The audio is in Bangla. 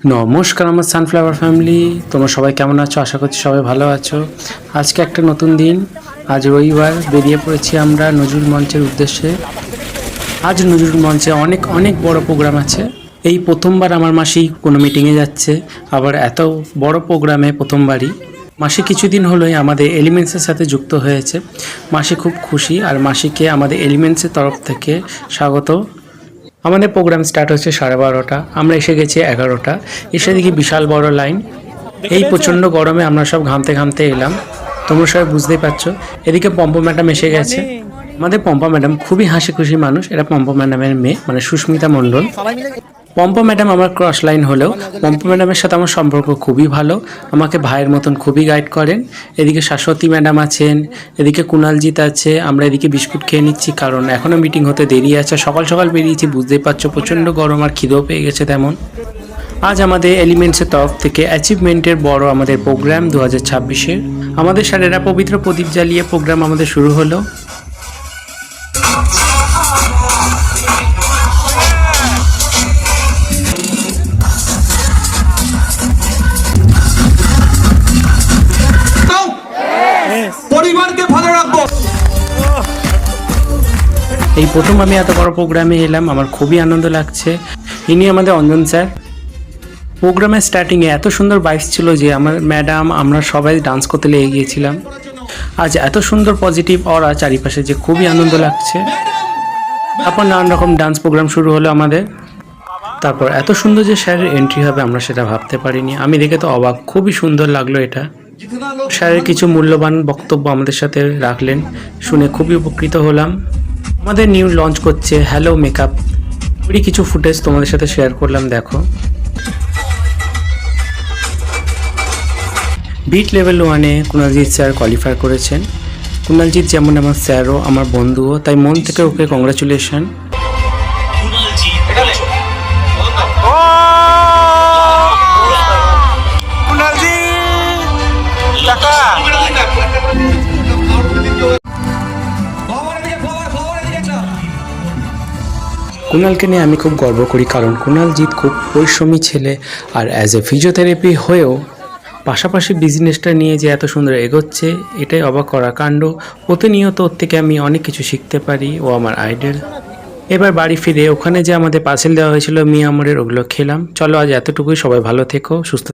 নমস্কার আমার সানফ্লাওয়ার ফ্যামিলি, তোমরা সবাই কেমন আছো? আশা করছি সবাই ভালো আছো। আজকে একটা নতুন দিন, আজ রবিবার, বেরিয়ে পড়েছি আমরা নজরুল মঞ্চের উদ্দেশ্যে। আজ নজরুল মঞ্চে অনেক অনেক বড় প্রোগ্রাম আছে। এই প্রথমবার আমার মাসি কোনো মিটিংয়ে যাচ্ছে, আবার এত বড় প্রোগ্রামে প্রথমবারই। মাসি কিছুদিন হলোই আমাদের এলিমেন্টসের সাথে যুক্ত হয়েছে। মাসি খুব খুশি, আর মাসিকে আমাদের এলিমেন্টসের তরফ থেকে স্বাগত। আমাদের প্রোগ্রাম স্টার্ট হচ্ছে 12:30, আমরা এসে গেছি 11টা। এসে দেখি বিশাল বড় লাইন। এই প্রচণ্ড গরমে আমরা সব ঘামতে ঘামতে এলাম, তোমরা সবাই বুঝতেই পারছো। এদিকে পম্পা ম্যাডাম এসে গেছে। আমাদের পম্পা ম্যাডাম খুবই হাসি খুশি মানুষ। এটা পম্পা ম্যাডামের মেয়ে, মানে সুস্মিতা মণ্ডল। পম্পা ম্যাডাম আমার ক্রস লাইন হলেও পম্পা ম্যাডামের সাথে আমার সম্পর্ক খুবই ভালো। আমাকে ভাইয়ের মতন খুবই গাইড করেন। এদিকে শাশ্বতী ম্যাডাম আছেন, এদিকে কুণালজিৎ আছে। আমরা এদিকে বিস্কুট খেয়ে নিচ্ছি, কারণ এখনও মিটিং হতে দেরি আছে। সকাল সকাল বেরিয়েছি, বুঝতেই পারছো প্রচণ্ড গরম আর খিদেও পেয়ে গেছে তেমন। আজ আমাদের এলিমেন্টসের তরফ থেকে অ্যাচিভমেন্টের বড় আমাদের প্রোগ্রাম 2026-এর। আমাদের স্যারেরা পবিত্র প্রদীপ জ্বালিয়ে প্রোগ্রাম আমাদের শুরু হলো। পরিবারকে ভালো রাখবো। এই প্রথম আমি এত বড় প্রোগ্রামে এলাম, আমার খুবই আনন্দ লাগছে। ইনি আমাদের অঞ্জন স্যার। প্রোগ্রামের স্টার্টিংয়ে এত সুন্দর বাইক ছিল যে আমার ম্যাডাম আমরা সবাই ডান্স করতে লেগে গিয়েছিলাম। আজ এত সুন্দর পজিটিভ অরা চারিপাশে যে খুবই আনন্দ লাগছে। তারপর নানান রকম ডান্স প্রোগ্রাম শুরু হলো আমাদের। তারপর এত সুন্দর যে স্যারের এন্ট্রি হবে আমরা সেটা ভাবতে পারিনি। আমি দেখে তো অবাক, খুবই সুন্দর লাগলো এটা। স্যারের কিছু মূল্যবান বক্তব্য আমাদের সাথে রাখলেন, শুনে খুবই উপকৃত হলাম। আমাদের নিউ লঞ্চ করছে হ্যালো মেকআপ, ওরই কিছু ফুটেজ তোমাদের সাথে শেয়ার করলাম, দেখো। বিট লেভেল 1-এ কুণালজিৎ স্যার কোয়ালিফাই করেছেন। কুণালজিৎ যেমন আমার স্যারও আমার বন্ধুও, তাই মন থেকে ওকে কংগ্রাচুলেশন। কুণালকে নিয়ে আমি খুব গর্ব করি, কারণ কুণালজিৎ খুব পরিশ্রমী ছেলে। আর অ্যাজ এ ফিজিওথেরাপি হয়েও পাশাপাশি বিজনেসটা নিয়ে যে এত সুন্দর এগোচ্ছে, এটাই অবাক করা কাণ্ড। প্রতিনিয়ত ওর থেকে আমি অনেক কিছু শিখতে পারি, ও আমার আইডল। এবার বাড়ি ফিরে ওখানে যে আমাদের পার্সেল দেওয়া হয়েছিল মিয়ামরের, ওগুলো খেলাম। চলো আজ এতটুকুই, সবাই ভালো থেকো, সুস্থ